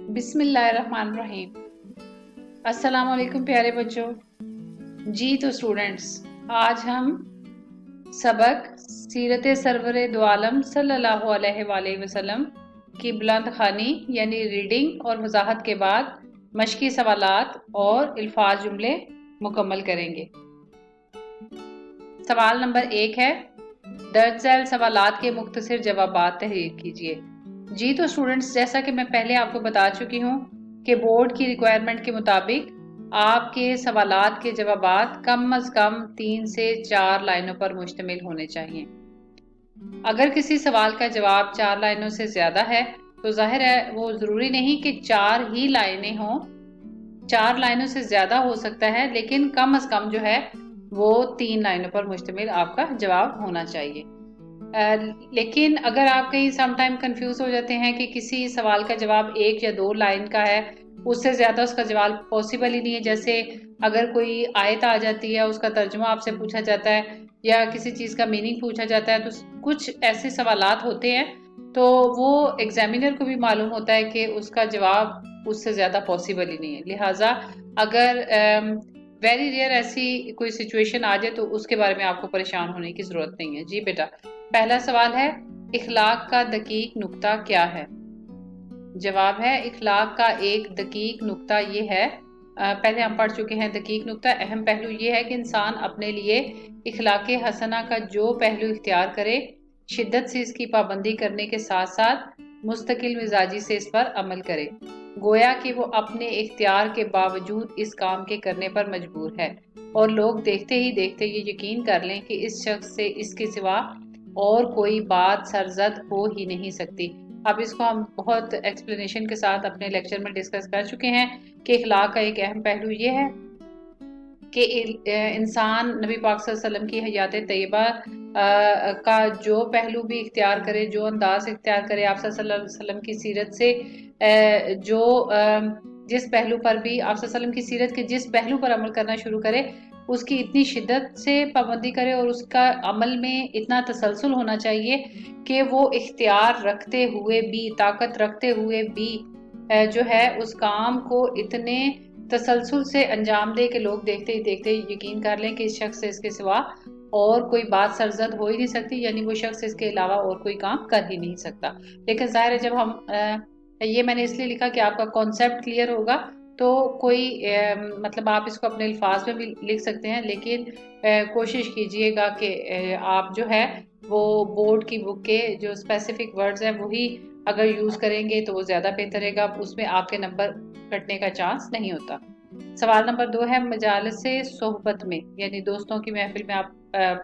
बिस्मिल्लाहिर्रहमानिर्रहीम। अस्सलाम वालेकुम प्यारे बच्चों। जी तो स्टूडेंट्स, आज हम सबक सीरत सरवर दो आलम सल्लल्लाहु अलैहि वसल्लम की बुलंद ख़ानी यानी रीडिंग और वजाहत के बाद मशकी सवालात और अल्फाज जुमले मुकम्मल करेंगे। सवाल नंबर 1 है, दर्ज झैल सवालात के मुख्तसर जवाबात तहरीर कीजिए। जी तो स्टूडेंट्स, जैसा कि मैं पहले आपको बता चुकी हूँ कि बोर्ड की रिक्वायरमेंट के मुताबिक आपके सवालात के जवाबात कम अज कम 3 से 4 लाइनों पर मुश्तमिल होने चाहिए। अगर किसी सवाल का जवाब 4 लाइनों से ज्यादा है तो जाहिर है वो जरूरी नहीं कि 4 ही लाइनें हों, 4 लाइनों से ज्यादा हो सकता है, लेकिन कम अज कम जो है वो 3 लाइनों पर मुश्तमिल आपका जवाब होना चाहिए। लेकिन अगर आप कहीं समटाइम कंफ्यूज हो जाते हैं कि किसी सवाल का जवाब 1 या 2 लाइन का है, उससे ज्यादा उसका जवाब पॉसिबल ही नहीं है। जैसे अगर कोई आयत आ जाती है, उसका तर्जुमा आपसे पूछा जाता है या किसी चीज का मीनिंग पूछा जाता है, तो कुछ ऐसे सवालात होते हैं तो वो एग्जामिनर को भी मालूम होता है कि उसका जवाब उससे ज्यादा पॉसिबल ही नहीं है। लिहाजा अगर वेरी रेयर ऐसी कोई सिचुएशन आ जाए तो उसके बारे में आपको परेशान होने की जरूरत नहीं है। जी बेटा, पहला सवाल है, इखलाक का दकीक नुक्ता क्या है? जवाब है, इखलाक का एक दकीक नुक्ता ये है, पहले हम पढ़ चुके हैं। दकीक नुक्ता अहम पहलू ये है कि इंसान अपने लिए इखलाक हसना का जो पहलू इख्तियार करे, शिद्दत से इसकी पाबंदी करने के साथ साथ मुस्तकिल मिजाजी से इस पर अमल करे, गोया कि वो अपने इख्तियार के बावजूद इस काम के करने पर मजबूर है और लोग देखते ही देखते ये यकीन कर लें कि इस शख्स से इसके सिवा और कोई बात सरजद हो ही नहीं सकती। अब इसको हम बहुत एक्सप्लेनेशन के साथ अपने लेक्चर में डिस्कस कर चुके हैं कि इखलाक का एक अहम पहलू ये है कि इंसान नबी पाक सल्लल्लाहु अलैहि वसल्लम की हयात तैयबा का जो पहलू भी इख्तियार करे, जो अंदाज इख्तियार करे, आप सल्लल्लाहु अलैहि वसल्लम की सीरत से जो जिस पहलू पर भी आप सल्लल्लाहु अलैहि वसल्लम की सीरत के जिस पहलू पर अमल करना शुरू करे, उसकी इतनी शिद्दत से पाबंदी करे और उसका अमल में इतना तसलसल होना चाहिए कि वो इख्तियार रखते हुए भी, ताकत रखते हुए भी जो है उस काम को इतने तसलसल से अंजाम दे कि लोग देखते ही देखते यकीन कर लें कि इस शख्स से इसके सिवा और कोई बात सरजद हो ही नहीं सकती, यानी वो शख्स इसके अलावा और कोई काम कर ही नहीं सकता। लेकिन जाहिर है जब हम ये मैंने इसलिए लिखा कि आपका कॉन्सेप्ट क्लियर होगा, तो कोई मतलब आप इसको अपने अल्फाज में भी लिख सकते हैं, लेकिन कोशिश कीजिएगा कि आप जो है वो बोर्ड की बुक के जो स्पेसिफिक वर्ड्स हैं वही अगर यूज करेंगे तो वो ज्यादा बेहतर रहेगा, उसमें आपके नंबर कटने का चांस नहीं होता। सवाल नंबर 2 है, मजालसे सोहबत में यानी दोस्तों की महफिल में आप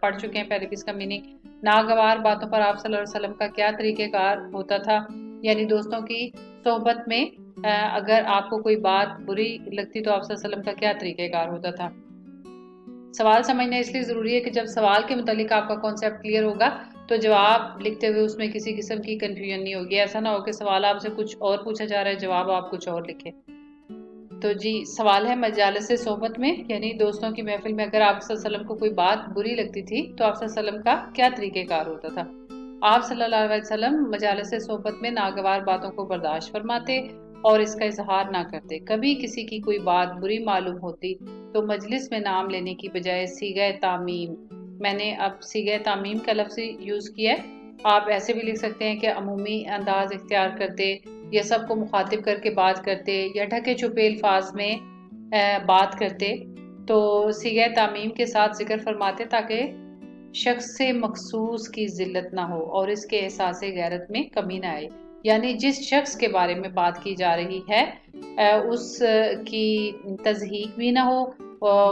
पढ़ चुके हैं पहले भी इसका मीनिंग। नागवार बातों पर आप सल्लल्लाहु अलैहि वसल्लम का क्या तरीक़ेकार होता था, यानी दोस्तों की सोहबत में अगर आपको कोई बात बुरी लगती तो आप सल्लल्लाहु अलैहि वसल्लम का क्या तरीक़ेकार होता था। सवाल समझना इसलिए ज़रूरी है कि जब सवाल के मुतालिक आपका कॉन्सेप्ट क्लियर होगा तो जवाब लिखते हुए उसमें किसी किस्म की कंफ्यूजन नहीं होगी। ऐसा ना हो कि सवाल आपसे कुछ और पूछा जा रहा है, जवाब आप कुछ और लिखें। तो जी सवाल है, मजालसे सोहबत में यानी दोस्तों की महफिल में अगर आप सल्लल्लाहु अलैहि वसल्लम को कोई बात बुरी लगती थी तो आप सल्लल्लाहु अलैहि वसल्लम का क्या तरीक़ेकार होता था। आप सल्लल्लाहु अलैहि वसल्लम मजालसे सोहबत में नागवार बातों को बर्दाश्त फरमाते और इसका इजहार ना करते। कभी किसी की कोई बात बुरी मालूम होती तो मजलिस में नाम लेने की बजाय सीगा तामीम, मैंने अब सीगा तामीम का लफ्ज़ यूज़ किया है, आप ऐसे भी लिख सकते हैं कि अमूमी अंदाज इख्तियार करते या सबको मुखातिब करके बात करते या ढके छुपे अल्फाज में बात करते, तो सीगा तामीम के साथ जिक्र फरमाते ताकि शख्स से मखसूस की जिल्लत ना हो और इसके एहसास गैरत में कमी ना आए। यानी जिस शख्स के बारे में बात की जा रही है उसकी तज़हीक भी ना हो,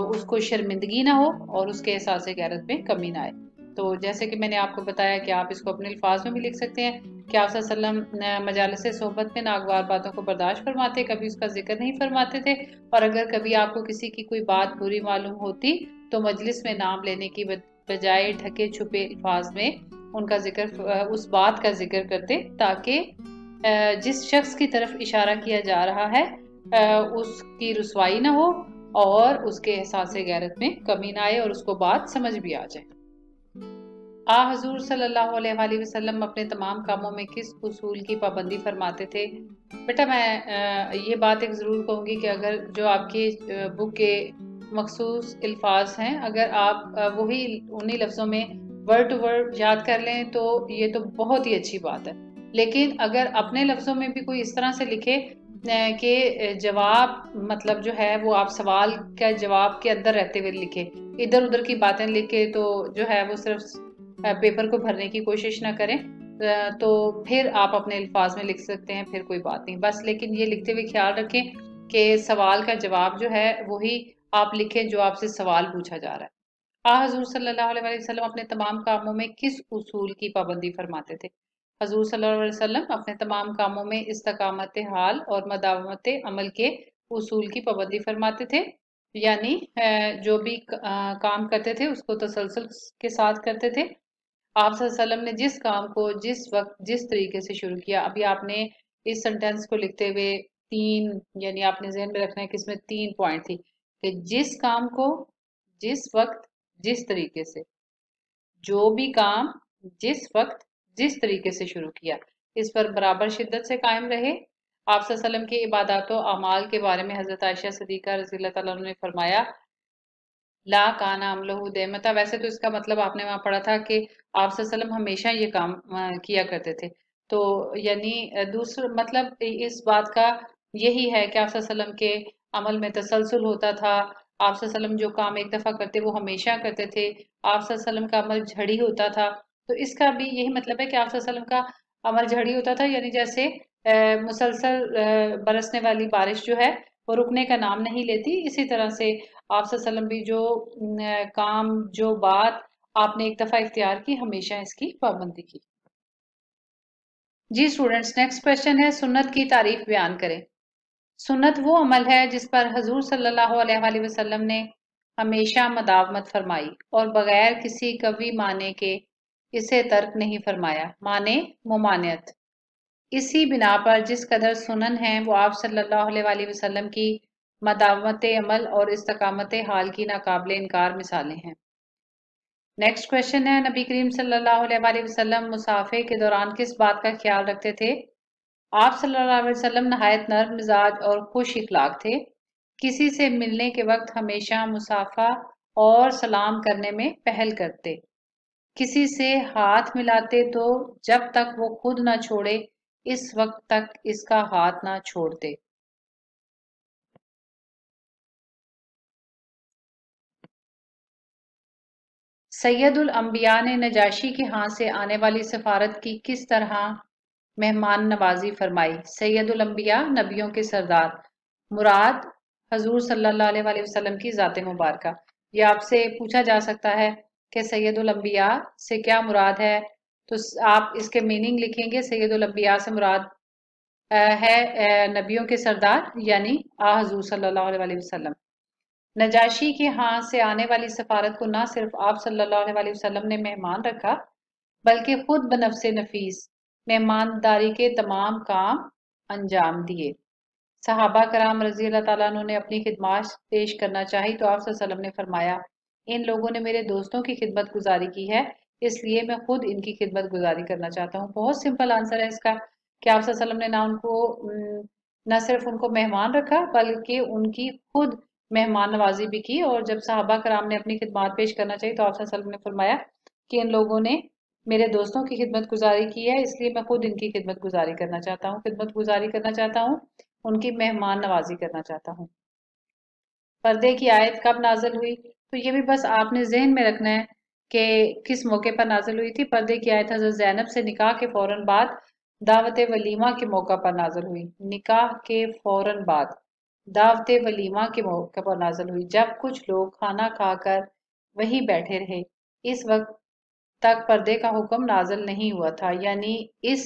उसको शर्मिंदगी ना हो और उसके एहसास गैरत में कमी ना आए। तो जैसे कि मैंने आपको बताया कि आप इसको अपने अल्फाज में भी लिख सकते हैं कि आप सल्लल्लाहु अलैहि वसल्लम मजालसे सोहबत में नागवार बातों को बर्दाश्त फरमाते, कभी उसका जिक्र नहीं फरमाते थे, और अगर कभी आपको किसी की कोई बात बुरी मालूम होती तो मजलिस में नाम लेने की बजाय ढके छुपे अल्फाज में उनका जिक्र, उस बात का जिक्र करते ताकि जिस शख्स की तरफ इशारा किया जा रहा है उसकी रुसवाई ना हो और उसके एहसास गैरत में कमी ना आए और उसको बात समझ भी आ जाए। حضور صلی اللہ علیہ وآلہ وسلم اپنے تمام کاموں میں کس اصول کی پابندی فرماتے تھے؟ بیٹا میں یہ بات ایک ضرور کہوں گی کہ اگر جو آپ کی بک کے مخصوص الفاظ ہیں اگر آپ وہی انہی لفظوں میں ورڈ ٹو ورڈ یاد کر لیں تو یہ تو بہت ہی اچھی بات ہے، لیکن اگر اپنے لفظوں میں بھی کوئی اس طرح سے لکھے کہ جواب مطلب جو ہے وہ آپ سوال کا جواب کے اندر رہتے ہوئے لکھے، ادھر ادھر کی باتیں لکھے تو جو ہے وہ صرف پیپر کو بھرنے کی کوشش نہ کریں، تو پھر آپ اپنے الفاظ میں لکھ سکتے ہیں، پھر کوئی بات نہیں بس، لیکن یہ لکھتے ہوئے خیال رکھیں کہ سوال کا جواب جو ہے وہی آپ لکھیں جو آپ سے سوال پوچھا جا رہا ہے۔ حضور صلی اللہ علیہ وسلم اپنے تمام کاموں میں کس اصول کی پابندی فرماتے تھے؟ حضور صلی اللہ علیہ وسلم اپنے تمام کاموں میں استقامت حال اور مداومت عمل کے اصول کی پابندی فرماتے تھے، یعنی جو بھی کام کرتے تھے اس کو تسلسل کے ساتھ کرتے تھے۔ آپ صلی اللہ علیہ وسلم نے جس کام کو جس وقت جس طریقے سے شروع کیا، ابھی آپ نے اس سنٹینس کو لکھتے ہوئے تین، یعنی آپ نے ذہن میں رکھنا ہے کہ اس میں 3 پوائنٹ تھی کہ جس کام کو جس وقت جس طریقے سے، جو بھی کام جس وقت جس طریقے سے شروع کیا، اس پر برابر شدت سے قائم رہے۔ آپ صلی اللہ علیہ وسلم کی عبادات و اعمال کے بارے میں حضرت عائشہ صدیقہ رضی اللہ تعالیٰ عنہ نے فرمایا لا کانا عملہ دیمتا، ویسے تو اس کا مطلب آپ نے وہاں پڑھا تھا کہ آپ صلی اللہ علیہ وسلم ہمیشہ یہ کام کیا کرتے تھے، تو یعنی دوسرا مطلب اس بات کا یہی ہے کہ آپ صلی اللہ علیہ وسلم کے عمل میں تسلسل ہوتا تھا، آپ صلی اللہ علیہ وسلم جو کام ایک دفعہ کرتے وہ ہمیشہ کرتے تھے، آپ صلی اللہ علیہ وسلم کا عمل جھڑی ہوتا تھا، تو اس کا بھی یہی مطلب ہے کہ آپ صلی اللہ علیہ وسلم کا عمل جھڑی ہوتا تھا، یعنی جیسے مسلسل برسنے والی بارش جو ہے وہ رکنے کا نام نہیں لیتی، اسی طرح سے آپ صلی اللہ علیہ وسلم بھی جو کام جو بات آپ نے ایک دفعہ اختیار کی ہمیشہ اس کی پابندی کی۔ جی اسٹوڈینٹس، نیکسٹ کوشچن ہے سنت کی تعریف بیان کریں۔ سنت وہ عمل ہے جس پر حضور صلی اللہ علیہ وآلہ وسلم نے ہمیشہ مداومت فرمائی اور بغیر کسی قوی معنی کے اسے ترک نہیں فرمایا، معنی ممانعت۔ اسی بنا پر جس قدر سنن ہیں وہ آپ صلی اللہ علیہ وآلہ وسلم کی مداومت عمل اور استقامت حال کی ناقابل انکار مثالیں ہیں۔ نیکسٹ کوشچن ہے نبی کریم صلی اللہ علیہ وآلہ وسلم مسافے کے دوران کس بات کا خیال رکھتے تھے؟ آپ صلی اللہ علیہ وسلم نہایت نرم مزاج اور خوش اخلاق تھے، کسی سے ملنے کے وقت ہمیشہ مصافحہ اور سلام کرنے میں پہل کرتے، کسی سے ہاتھ ملاتے تو جب تک وہ خود نہ چھوڑے اس وقت تک اس کا ہاتھ نہ چھوڑتے۔ سید الانبیاء نے نجاشی کے ہاں سے آنے والی سفارت کی کس طرح مہمان نوازی فرمائی؟ سید الانبیاء نبیوں کے سردار، مراد حضور صلی اللہ علیہ وآلہ وسلم کی ذات مبارکہ۔ یہ آپ سے پوچھا جا سکتا ہے کہ سید الانبیاء سے کیا مراد ہے، تو آپ اس کے میننگ لکھیں گے، سید الانبیاء سے مراد ہے نبیوں کے سردار، یعنی حضور صلی اللہ علیہ وآلہ وسلم۔ نجاشی کے ہاں سے آنے والی سفارت کو نہ صرف آپ صلی اللہ علیہ وآلہ وسلم نے مہمان رکھا بلکہ خود بنفس نفیس مہمانداری کے تمام کام انجام دیے۔ صحابہ کرام رضی اللہ تعالیٰ عنہ نے اپنی خدمات پیش کرنا چاہی تو آپ صلی اللہ علیہ وسلم نے فرمایا ان لوگوں نے میرے دوستوں کی خدمت گزاری کی ہے اس لیے میں خود ان کی خدمت گزاری کرنا چاہتا ہوں۔ بہت سمپل آنسر ہے اس کا کہ آپ صلی اللہ علیہ وسلم نے نہ صرف ان کو مہمان رکھا بلکہ ان کی خود مہمان نوازی بھی کی، اور جب صحابہ کرام نے اپنی خدمات پیش کرنا چاہی تو آپ صلی اللہ علیہ وسلم نے فرمایا کہ ان لوگوں نے میرے دوستوں کی خدمت گزاری کی ہے اس لیے میں خود ان کی خدمت گزاری کرنا چاہتا ہوں، خدمت گزاری کرنا چاہتا ہوں، ان کی مہمان نوازی کرنا چاہتا ہوں۔ پردے کی آیت کب نازل ہوئی؟ تو یہ بھی بس آپ نے ذہن میں رکھنا ہے کہ کس موقع پر نازل ہوئی تھی۔ پردے کی آیت حضرت زینب سے نکاح کے فوراً بعد دعوت ولیمہ کے موقع پر نازل ہوئی، نکاح کے فوراً بعد دعوت ولیمہ کے موقع پر نازل ہوئی، جب کچھ لوگ کھانا کھا کر وہی بیٹھے رہے، اس وقت تک پردے کا حکم نازل نہیں ہوا تھا، یعنی اس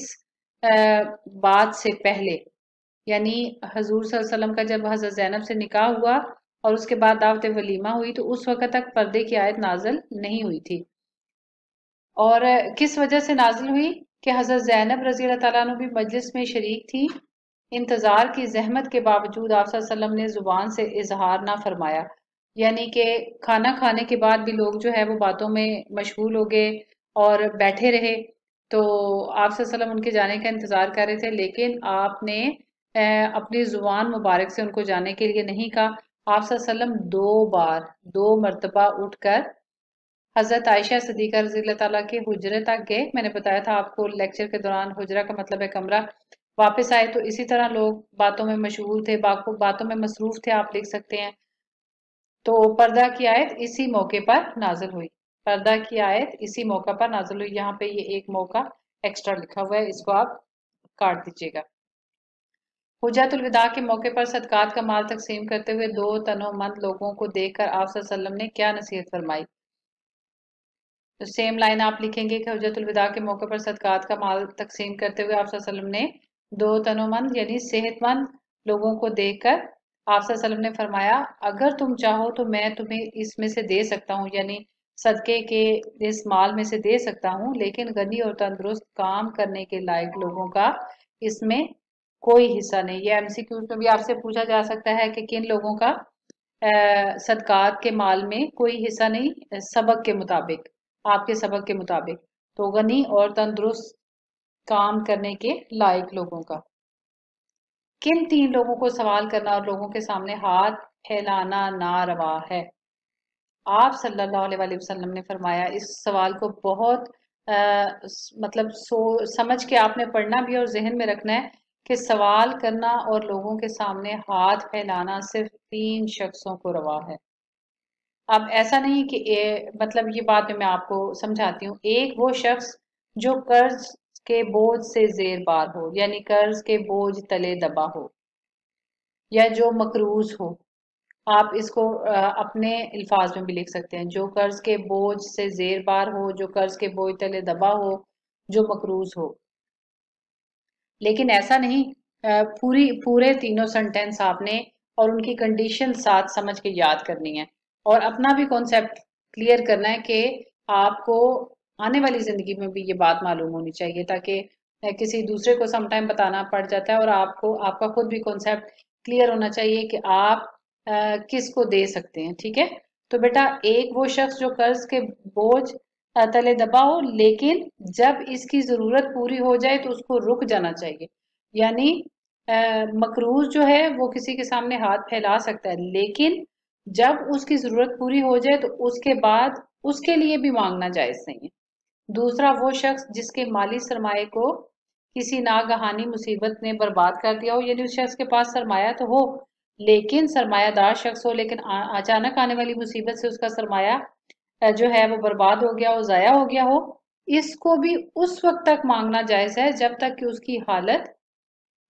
بات سے پہلے، یعنی حضور صلی اللہ علیہ وسلم کا جب حضرت زینب سے نکاح ہوا اور اس کے بعد دعوت ولیمہ ہوئی تو اس وقت تک پردے کی آیت نازل نہیں ہوئی تھی۔ اور کس وجہ سے نازل ہوئی کہ حضرت زینب رضی اللہ تعالیٰ عنہ بھی مجلس میں شریک تھی، انتظار کی زحمت کے باوجود آپ صلی اللہ علیہ وسلم نے زبان سے اظہار نہ فرمایا، یعنی کہ کھانا کھانے کے بعد بھی لوگ جو ہے وہ باتوں میں مشغول ہو گئے اور بیٹھے رہے، تو آپ صلی اللہ علیہ وسلم ان کے جانے کا انتظار کر رہے تھے، لیکن آپ نے اپنی زبان مبارک سے ان کو جانے کے لیے نہیں کہا۔ آپ صلی اللہ علیہ وسلم 2 مرتبہ اٹھ کر حضرت عائشہ صدیقہ رضی اللہ تعالیٰ کے حجرے تک گئے۔ میں نے بتایا تھا آپ کو لیکچر کے دوران، حجرہ کا مطلب ہے کمرہ۔ واپس آئے تو اسی طرح لوگ باتوں میں مشغول تھے، باتوں میں مصروف تھے، آپ لکھ سکتے ہیں۔ تو پردہ کی آیت اسی موقع پر نازل ہوئی، پردہ کی آیت اسی موقع پر نازل ہوئی۔ یہاں پہ یہ ایک موقع ایکسٹرا لکھا ہوا ہے، اس کو آپ کاٹ دیجیے گا۔ حجۃ الوداع کے موقع پر صدقات کا مال تقسیم کرتے ہوئے 2 تنومند لوگوں کو دیکھ کر آپ صلی اللہ علیہ وسلم نے کیا نصیحت فرمائی؟ تو سیم لائن آپ لکھیں گے کہ حجۃ الوداع کے موقع پر صدقات کا مال تقسیم کرتے ہوئے آپ صلی اللہ علیہ وسلم نے 2 تنومند یعنی صحت مند لوگوں کو دیکھ کر آپ صلی اللہ علیہ وسلم نے فرمایا، اگر تم چاہو تو میں تمہیں اس میں سے دے سکتا ہوں، یعنی صدقے کے اس مال میں سے دے سکتا ہوں، لیکن غنی اور تندرست کام کرنے کے لائق لوگوں کا اس میں کوئی حصہ نہیں۔ یہ ایم سی کیوز میں بھی آپ سے پوچھا جا سکتا ہے کہ کن لوگوں کا صدقات کے مال میں کوئی حصہ نہیں، سبق کے مطابق، آپ کے سبق کے مطابق، تو غنی اور تندرست کام کرنے کے لائق لوگوں کا۔ کن 3 لوگوں کو سوال کرنا اور لوگوں کے سامنے ہاتھ پھیلانا ناروا ہے؟ آپ صلی اللہ علیہ وآلہ وسلم نے فرمایا، اس سوال کو بہت مطلب سمجھ کے آپ نے پڑھنا بھی اور ذہن میں رکھنا ہے کہ سوال کرنا اور لوگوں کے سامنے ہاتھ پھیلانا صرف 3 شخصوں کو روا ہے۔ اب ایسا نہیں کہ مطلب یہ بات میں آپ کو سمجھاتی ہوں۔ ایک وہ شخص جو قرض کے بوجھ سے زیر بار ہو، یعنی قرض کے بوجھ تلے دبا ہو، یا جو مقروض ہو، آپ اس کو اپنے الفاظ میں بھی لکھ سکتے ہیں، جو قرض کے بوجھ سے زیر بار ہو، جو قرض کے بوجھ تلے دبا ہو، جو مقروض ہو۔ لیکن ایسا نہیں، پورے تینوں سنٹینس آپ نے اور ان کی کنڈیشن ساتھ سمجھ کے یاد کرنی ہے، اور اپنا بھی کانسیپٹ کلیئر کرنا ہے کہ آپ کو آنے والی زندگی میں بھی یہ بات معلوم ہونی چاہیے، تاکہ کسی دوسرے کو سم ٹائم بتانا پڑ جاتا ہے، اور آپ کا خود بھی کانسیپٹ کلیئر ہونا چاہیے کہ آپ کس کو دے سکتے ہیں، ٹھیک ہے؟ تو بیٹا، ایک وہ شخص جو قرض کے بوجھ تلے دبا ہو، لیکن جب اس کی ضرورت پوری ہو جائے تو اس کو رک جانا چاہیے، یعنی مقروض جو ہے وہ کسی کے سامنے ہاتھ پھیلا سکتا ہے، لیکن جب اس کی ضرورت پوری ہو جائے تو اس کے بعد اس کے لیے بھی مانگنا جائز نہیں ہے۔ دوسرا وہ شخص جس کے مالی سرمایہ کو کسی ناگہانی مصیبت نے برباد کر دیا ہو، یعنی اس شخص کے پاس سرمایہ تو ہو، لیکن سرمایہ دار شخص ہو، لیکن اچانک آنے والی مصیبت سے اس کا سرمایہ جو ہے وہ برباد ہو گیا ہو، ضائع ہو گیا ہو، اس کو بھی اس وقت تک مانگنا جائز ہے جب تک کہ اس کی حالت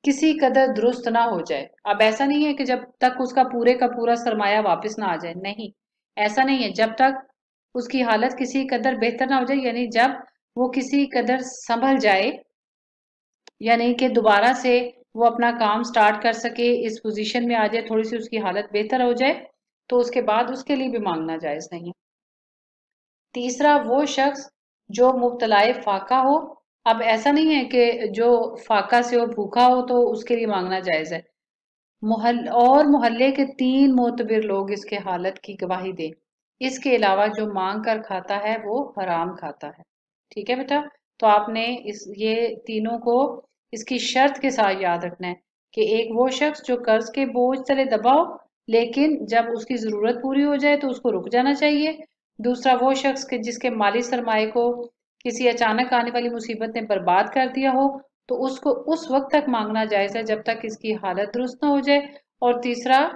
کسی قدر درست نہ ہو جائے۔ اب ایسا نہیں ہے کہ جب تک اس کا پورا سرمایہ واپس نہ آ جائے، نہیں، ایسا نہیں ہے، جب تک اس کی حالت کسی قدر بہتر نہ ہو جائے، یعنی جب وہ کسی قدر سنبھل جائے، یعنی کہ دوبارہ سے وہ اپنا کام سٹارٹ کر سکے، اس پوزیشن میں آ جائے، تھوڑی سی اس کی حالت بہتر ہو جائے، تو اس کے بعد اس کے لیے بھی مانگنا جائز نہیں ہے۔ تیسرا وہ شخص جو مبتلا فاقہ ہو۔ اب ایسا نہیں ہے کہ جو فاقہ سے ہو، بھوکا ہو، تو اس کے لیے مانگنا جائز ہے، اور محلے کے 3 معتبر لوگ اس کے حالت کی گواہی دیں، اس کے علاوہ جو مانگ کر کھاتا ہے وہ حرام کھاتا ہے، ٹھیک ہے بیٹا؟ تو آپ نے یہ تینوں کو اس کی شرط کے ساتھ یاد رکھنا ہے کہ ایک وہ شخص جو قرض کے بوجھ تلے دبا ہو، لیکن جب اس کی ضرورت پوری ہو جائے تو اس کو رک جانا چاہیے۔ دوسرا وہ شخص جس کے مالی سرمایہ کو کسی اچانک آنے والی مصیبت نے برباد کر دیا ہو، تو اس کو اس وقت تک مانگنا جائز ہے جب تک اس کی حالت درست نہ ہو جائے، اور تیسرا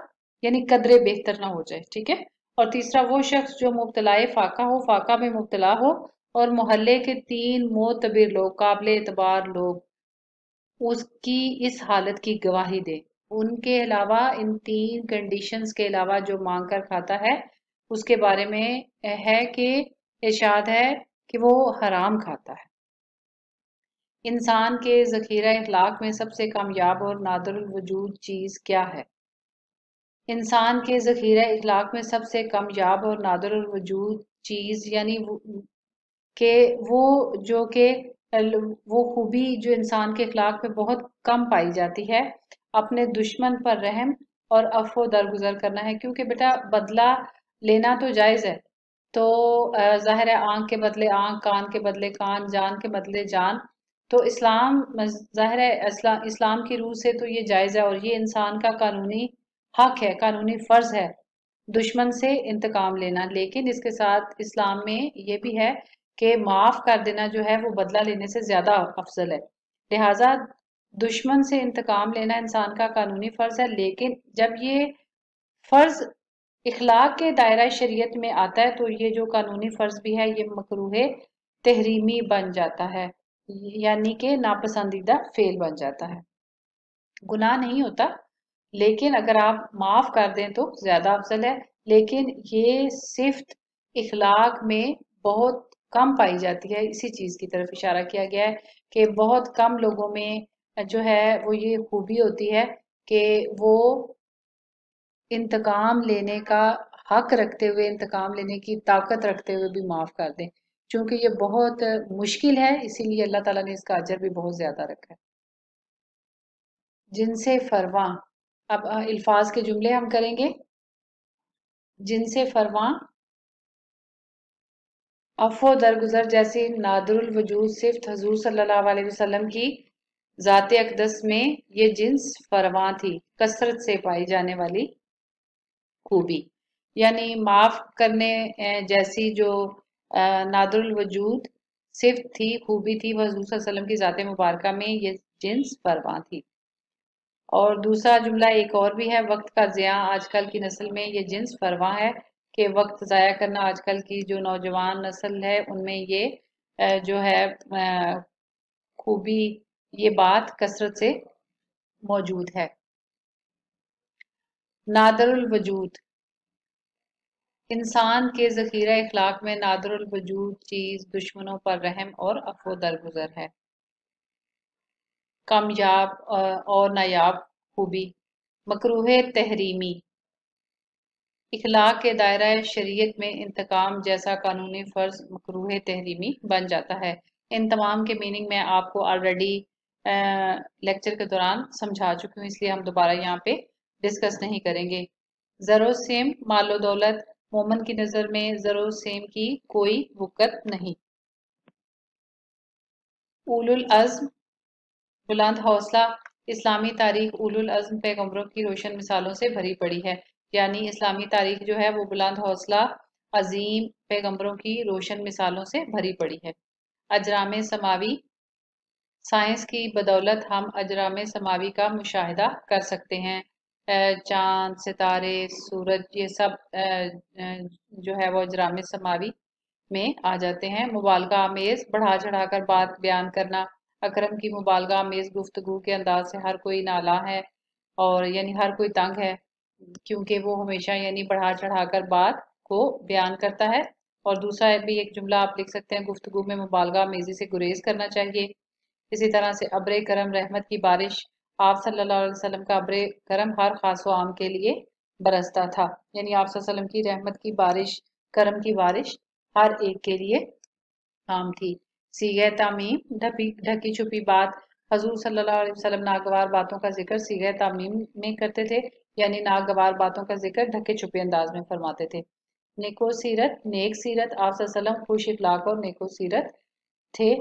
یعنی قدرے بہتر نہ ہو جائے، ٹھیک ہے؟ اور تیسرا وہ شخص جو مبتلا فاقہ ہو، فاقہ میں مبتلا ہو، اور محلے کے 3 معتبر لوگ، قابل اعتبار لوگ اس کی اس حالت کی گواہی دے۔ ان کے علاوہ، ان 3 کنڈیشنز کے علاوہ جو مانگ کر کھاتا ہے، اس کے بارے میں ہے کہ ارشاد ہے کہ وہ حرام کھاتا ہے۔ انسان کے ذخیرہ اخلاق میں سب سے کامیاب اور نادر الوجود چیز کیا ہے؟ انسان کے ذخیرہ اخلاق میں سب سے کامیاب اور نادر الوجود چیز، یعنی کہ وہ خوبی جو انسان کے اخلاق میں بہت کم پائی جاتی ہے، اپنے دشمن پر رحم اور عفو درگزر کرنا ہے۔ کیونکہ بیٹا، بدلہ لینا تو جائز ہے، तो ज़ाहिर है आँख के बदले आँख, कान के बदले कान, जान के बदले जान। तो इस्लाम ज़ाहिर है इस्लाम की रूह से तो ये जायज़ है और ये इंसान का कानूनी हक है, कानूनी फ़र्ज़ है दुश्मन से इंतकाम लेना। लेकिन इसके साथ इस्लाम में ये भी है कि माफ़ कर देना जो है वो बदला लेने से ज़्यादा अफजल है। लिहाजा दुश्मन से इंतकाम लेना इंसान का कानूनी फ़र्ज़ है, लेकिन जब ये फ़र्ज़ इखलाक के दायरा शरीयत में आता है तो ये जो कानूनी फ़र्ज़ भी है ये मकरूह तहरीमी बन जाता है, यानी कि नापसंदीदा फेल बन जाता है। गुनाह नहीं होता, लेकिन अगर आप माफ़ कर दें तो ज़्यादा अफजल है। लेकिन ये सिफ्त इखलाक में बहुत कम पाई जाती है, इसी चीज़ की तरफ इशारा किया गया है कि बहुत कम लोगों में जो है वो ये खूबी होती है कि वो इंतकाम लेने का हक रखते हुए, इंतकाम लेने की ताकत रखते हुए भी माफ़ कर दें। चूँकि ये बहुत मुश्किल है, इसीलिए अल्लाह ताला ने इसका अजर भी बहुत ज़्यादा रखा है। जिनसे फरवा, अब अल्फाज के जुमले हम करेंगे। जिनसे फरवा, अफ़ो दरगुजर जैसी नादरुल वजूद सिफ्त हजूर सल्लल्लाहु अलैहि वसल्लम की ज़ात अक़दस में ये जिन्स फरवा थी, कसरत से पाई जाने वाली खूबी। यानी माफ़ करने जैसी जो नादरुल वजूद सिफ्त थी, खूबी थी, वह हजूर सल्लल्लाहु अलैहि वसल्लम की ज़ात मुबारका में ये जिन्स फरवा थी। और दूसरा जुमला एक और भी है, वक्त का ज़िया आजकल की नस्ल में ये जिन्स फरवा है कि वक्त ज़ाया करना आजकल की जो नौजवान नस्ल है उनमें ये जो है खूबी, ये बात कसरत से मौजूद है। नादरुल वजूद, इंसान के ज़ख़ीरा इखलाक में नादरुल वजूद चीज़ दुश्मनों पर रहम और अफ़ो दरगुजर है। कामयाब और नायाब खूबी, मकरूह तहरीमी, इखलाक के दायरा शरीयत में इंतकाम जैसा कानूनी फ़र्ज़ मकरूह तहरीमी बन जाता है। इन तमाम के मीनिंग मैं आपको ऑलरेडी लेक्चर के दौरान समझा चुकी हूँ, इसलिए हम दोबारा यहाँ पे डिस्कस नहीं करेंगे। ज़रो सेम मालो दौलत, मोमन की नज़र में ज़रो सेम की कोई वक़्त नहीं। उलुल अज़्म, बुलंद हौसला, इस्लामी तारीख उलुल अज़्म पैगंबरों की रोशन मिसालों से भरी पड़ी है। यानी इस्लामी तारीख जो है वो बुलंद हौसला अजीम पैगंबरों की रोशन मिसालों से भरी पड़ी है। अजराम समावी, साइंस की बदौलत हम अजराम समावी का मुशाहिदा कर सकते हैं। चाँद, सितारे, सूरज, ये सब जो है वो अजराम समावी में आ जाते हैं। मुबालगा आमेज, बढ़ा चढ़ा कर बात बयान करना। अकरम की मुबालगा आमेज गुफ्तगू के अंदाज से हर कोई नाला है, और यानी हर कोई तंग है, क्योंकि वो हमेशा यानी बढ़ा चढ़ा कर बात को बयान करता है। और दूसरा भी एक जुमला आप लिख सकते हैं, गुफ्तगू में मुबालगा आमेजी से गुरेज करना चाहिए। इसी तरह से अब्रे करम, रहमत की बारिश, आप सल्लल्लाहु अलैहि वसल्लम का अब्रे करम हर खास व आम के लिए बरसता था। यानी आप सल्लल्लाहु अलैहि वसल्लम की रहमत की बारिश, करम की बारिश हर एक के लिए आम थी। सीगे तामीम, ढकी छुपी बात, हजूर सल्लल्लाहु अलैहि वसल्लम नागवार बातों का जिक्र सीगे तामीम में करते थे, यानी नागवार बातों का जिक्र ढके छुपे अंदाज में फरमाते थे। नेको सीरत, नेक सीरत, आप सल्लल्लाहु अलैहि वसल्लम खुश इखलाक और नेको सीरत थे।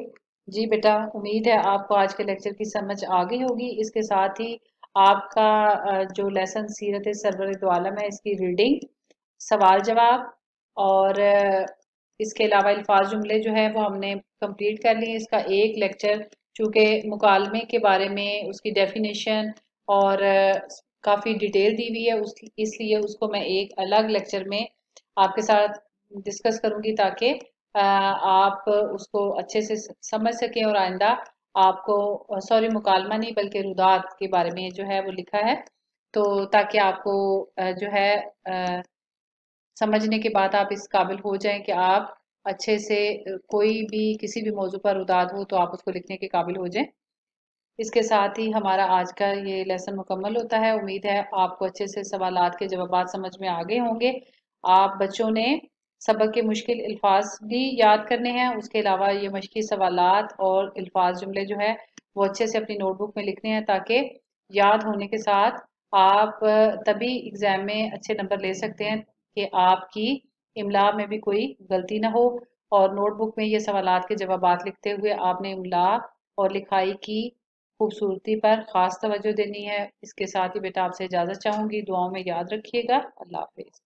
जी बेटा, उम्मीद है आपको आज के लेक्चर की समझ आ गई होगी। इसके साथ ही आपका जो लेसन सीरत सरवर दो आलम है, इसकी रीडिंग, सवाल जवाब और इसके अलावा अल्फाज जुमले जो है वो हमने कंप्लीट कर लिए। इसका एक लेक्चर चूँकि मुकालमे के बारे में उसकी डेफिनेशन और काफ़ी डिटेल दी हुई है, उस इसलिए उसको मैं एक अलग लेक्चर में आपके साथ डिस्कस करूंगी, ताकि आप उसको अच्छे से समझ सकें और आइंदा आपको, सॉरी मुकालमा नहीं बल्कि रुदात के बारे में जो है वो लिखा है, तो ताकि आपको जो है समझने के बाद आप इस काबिल हो जाएं कि आप अच्छे से कोई भी किसी भी मौजू पर रुदात हो तो आप उसको लिखने के काबिल हो जाएं। इसके साथ ही हमारा आज का ये लेसन मुकम्मल होता है। उम्मीद है आपको अच्छे से सवालात के जवाब समझ में आ गए होंगे। आप बच्चों ने सबक के मुश्किल अल्फाज भी याद करने हैं, उसके अलावा ये मश्की सवालात और अल्फाज जुमले जो है वो अच्छे से अपनी नोटबुक में लिखने हैं, ताकि याद होने के साथ आप तभी एग्ज़ाम में अच्छे नंबर ले सकते हैं कि आपकी इमला में भी कोई गलती ना हो। और नोटबुक में ये सवालात के जवाबात लिखते हुए आपने इमला और लिखाई की खूबसूरती पर खास तवज्जो देनी है। इसके साथ ही बेटा आपसे इजाज़त चाहूँगी। दुआओं में याद रखिएगा। अल्लाह हाफिज़।